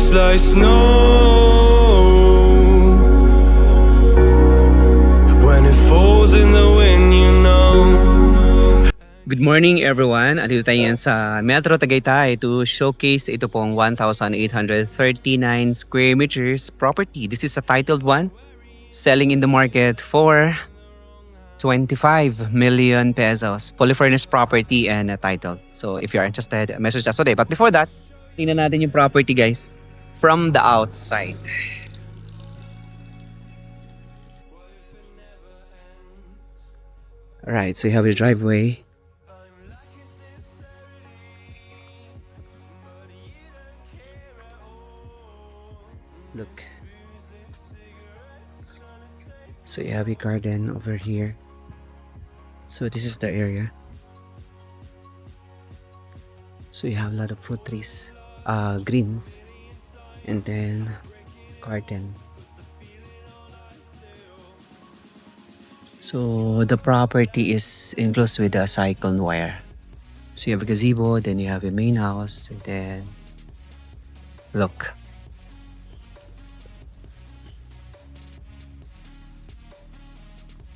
looks like snow when it falls in the wind, you know. Good morning everyone. Andito tayo ngayon sa Metro Tagaytay to showcase ito pong 1,839 square meters property. This is a titled one, selling in the market for 25 million pesos. Fully furnished property and titled. So if you're interested, message us today. But before that, tingnan natin yung property guys from the outside. Alright, so you have your driveway. Look. So you have a garden over here. So this is the area. So you have a lot of fruit trees, greens, and then garden. So the property is enclosed with a cyclone wire. So you have a gazebo, then you have a main house, and then look.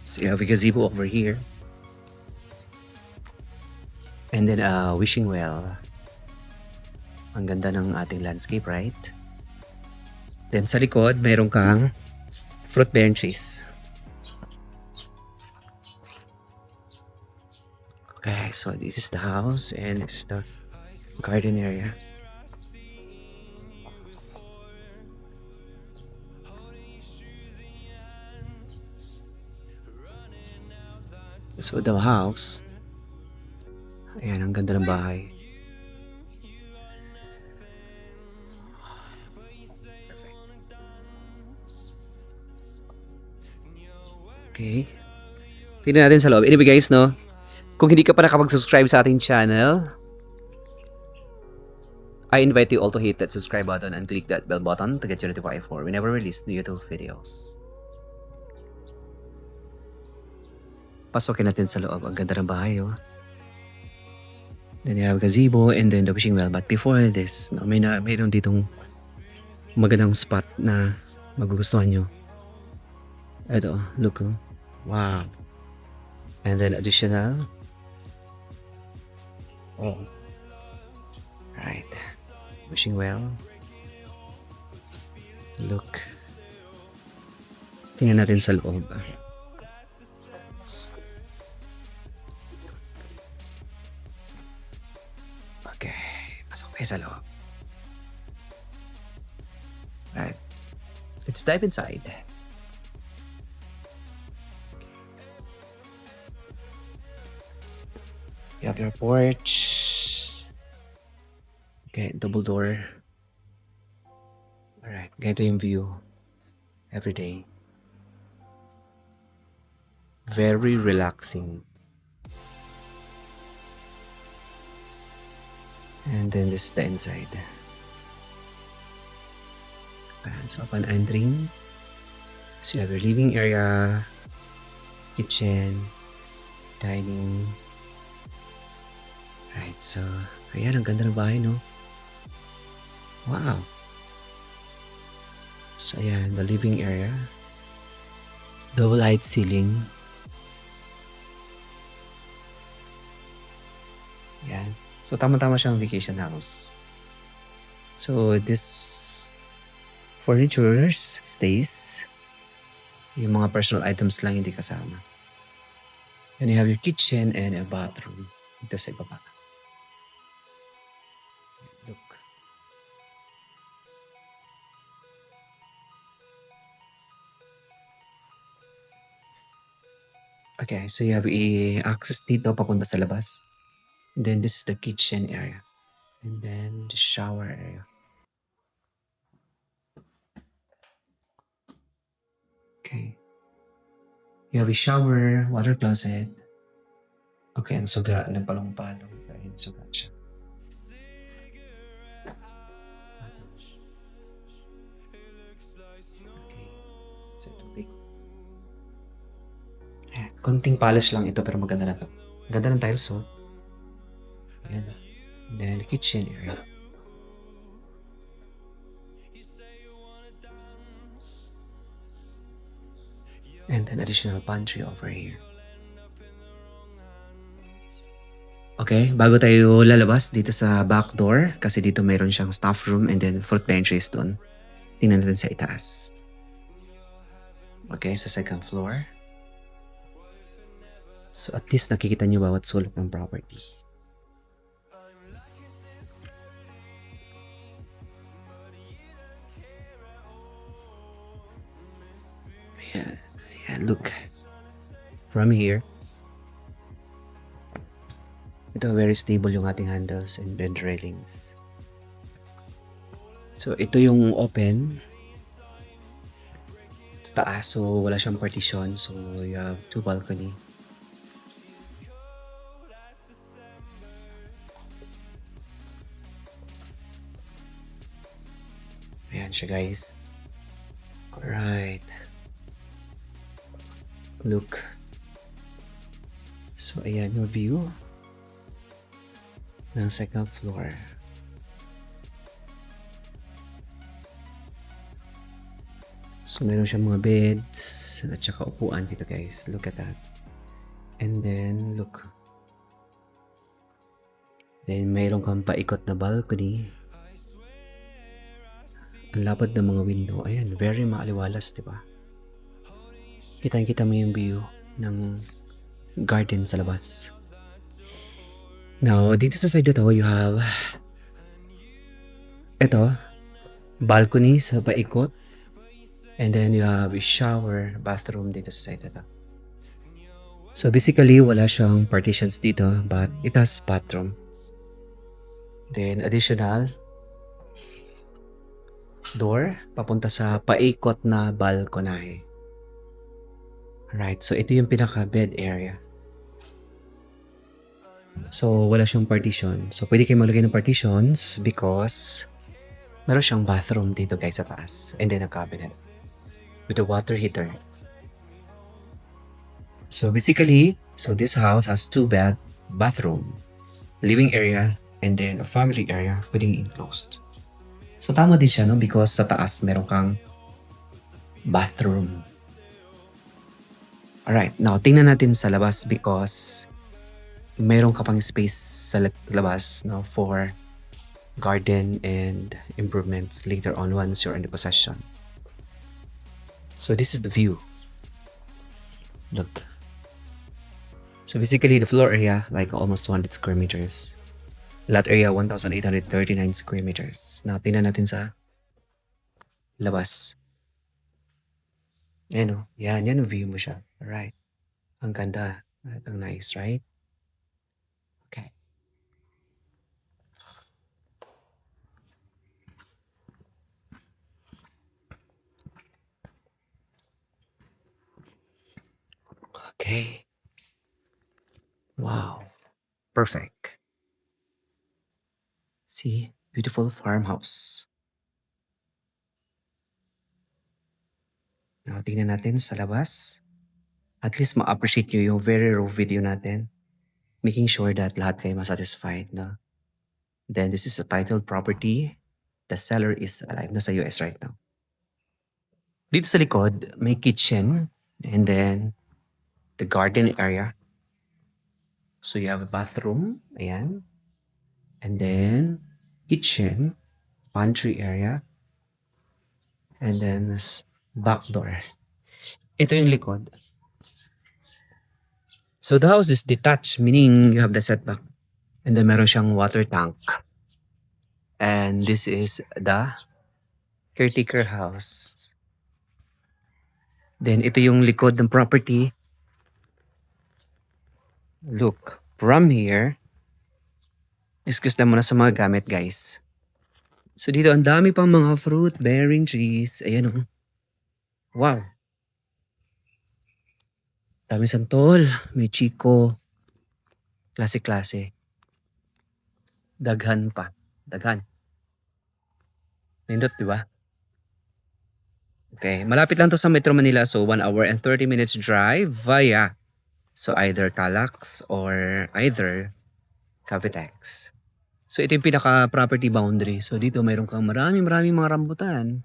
So you have a gazebo over here. And then a wishing well. Ang ganda ng ating landscape, right? Then sa likod, mayroon kang fruit bearing trees. Okay, so this is the house and this is the garden area. So the house, ayan, ang ganda ng bahay. Okay. Tingnan natin sa loob. Anyway guys, no? Kung hindi ka pa nakapag-subscribe sa ating channel, I invite you all to hit that subscribe button and click that bell button to get you notified for whenever we release new YouTube videos. Pasokin natin sa loob. Ang ganda ng bahay, oh. Then you have gazebo and then the wishing well. But before this, no, mayroon ditong magandang spot na magugustuhan nyo. Ito, look, oh. Wow. And then additional. Oh. Right. Wishing well. Look. Tingnan natin sa loob. Okay. Pasok tayo sa loob. Right. Let's dive inside. You have your porch. Okay, double door. Alright, ganito yung view. Every day. Very relaxing. And then this is the inside. So upon entering, so you have your living area, kitchen, dining. Right, so ayan, ang ganda ng bahay, no? Wow! So ayan, the living area. Double height ceiling. Ayan. So tama-tama siyang vacation house. So this furnitures stays. Yung mga personal items lang hindi kasama. And you have your kitchen and a bathroom. Ito sa ibaba. Look. Okay, so you have access dito papunta sa labas. And then this is the kitchen area. And then the shower area. Okay. You have a shower, water closet. Okay, ang suga ng palong-palong. Ayun, suga siya. Okay. So ito big. Ayan, konting polish lang ito pero maganda na to. Ganda ng tiles, oh. Ayan. And then the kitchen area. And then additional pantry over here. Okay, bago tayo lalabas dito sa back door, kasi dito mayroon siyang staff room and then fruit pantries doon. Tingnan natin sa itaas. Okay, sa second floor. So at least nakikita niyo bawat sulok ng property. Yeah, yeah, look. From here, ito very stable yung ating handles and bed railings. So ito yung open. Sa taas, so wala siyang partition. So you have two balcony. Ayan siya guys. Alright. Look. So ayan yung view ng second floor. So meron siyang mga beds at saka upuan dito guys. Look at that. And then look. Then mayroon kang paikot na balcony. Ang lapad ng mga window. Ayan, very maaliwalas, di ba? Kitang-kita mo yung view ng garden sa labas. Now, dito sa side na to, you have ito, balcony sa paikot. And then you have a shower, bathroom dito sa side na to. So basically, wala siyang partitions dito, but it has bathroom. Then additional door papunta sa paikot na balcony. Right, so ito yung pinaka bed area. So wala siyang partition. So pwede kayo maglagay ng partitions because meron siyang bathroom dito guys sa taas. And then a cabinet with a water heater. So basically, so this house has two bed, bathroom, living area, and then a family area pwedeng enclosed. So tama din siya no because sa taas meron kang bathroom. Alright, now tingnan natin sa labas because meron ka pang space sa labas no, for garden and improvements later on once you're in the possession. So this is the view. Look. So basically the floor area like almost 200 square meters. Lot area 1,839 square meters. Now tingnan natin sa labas. Yan o. Yan ang view mo siya. Alright. Ang ganda. At ang nice, right? Okay. Okay. Wow. Perfect. See? Beautiful farmhouse. Now, tingnan natin sa labas. At least ma-appreciate nyo yung very raw video natin. Making sure that lahat kayo masatisfied, no? Then, this is a titled property. The seller is alive. Nasa US right now. Dito sa likod, may kitchen. And then, the garden area. So, you have a bathroom. Ayan. And then, kitchen. Pantry area. And then, back door. Ito yung likod. So the house is detached, meaning you have the setback. And then meron siyang water tank. And this is the caretaker house. Then ito yung likod ng property. Look, from here, excuse na muna sa mga gamit guys. So dito ang dami pang mga fruit bearing trees. Ayan o. Wow. Dami santol, may chiko, klase-klase. Daghan pa. Daghan. Nindot, di ba? Okay, malapit lang to sa Metro Manila. So, 1 hour and 30 minutes drive via so either Calax or either Cavitex. So, ito yung pinaka-property boundary. So, dito mayroon kang maraming mga rambutan.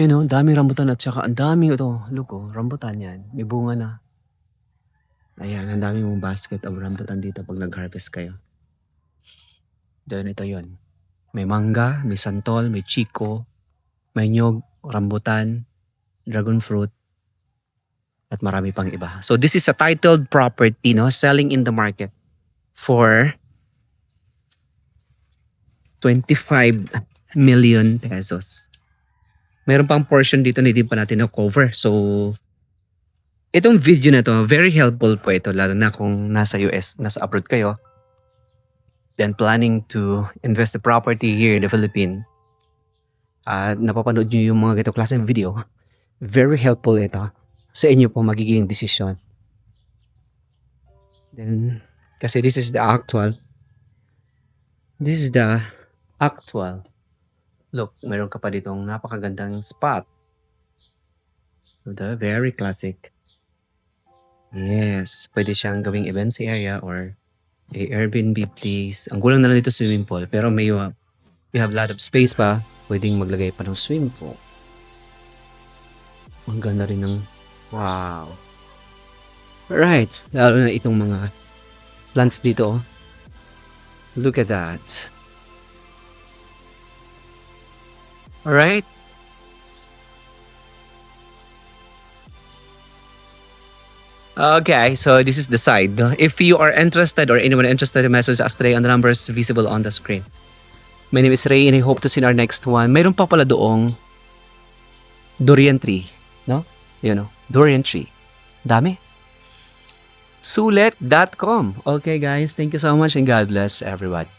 Daming rambutan at saka ang daming ito. Look, rambutan yan. May bunga na. Ayan, ang daming mong basket of rambutan dito pag nag-harvest kayo. Then ito yon. May mangga, may santol, may chico, may nyog, rambutan, dragon fruit, at marami pang iba. So this is a titled property, selling in the market for 25 million pesos. Meron pang portion dito na hindi pa natin na-cover. So, itong video na to, very helpful po ito, lalo na kung nasa US, nasa abroad kayo, then planning to invest the property here in the Philippines. At napapanood nyo yung mga ganito klaseng video, very helpful ito sa inyo po magiging decision. Then, kasi this is the actual. Look, meron ka pa ditong napakagandang spot. Very classic. Yes, pwede siyang gawing events area or a Airbnb place. Ang kulang na lang dito swimming pool, pero we have a lot of space pa. Pwedeng maglagay pa ng swimming pool. Ang ganda rin ng wow. Right, lalo na itong mga plants dito. Look at that. Alright. Okay, so this is the side. If you are interested or anyone interested, message us today on the numbers visible on the screen. My name is Ray and I hope to see in our next one. Mayroon pa pala doong durian tree. No? Durian tree. Dami. Sulet.com. Okay guys, thank you so much and God bless everyone.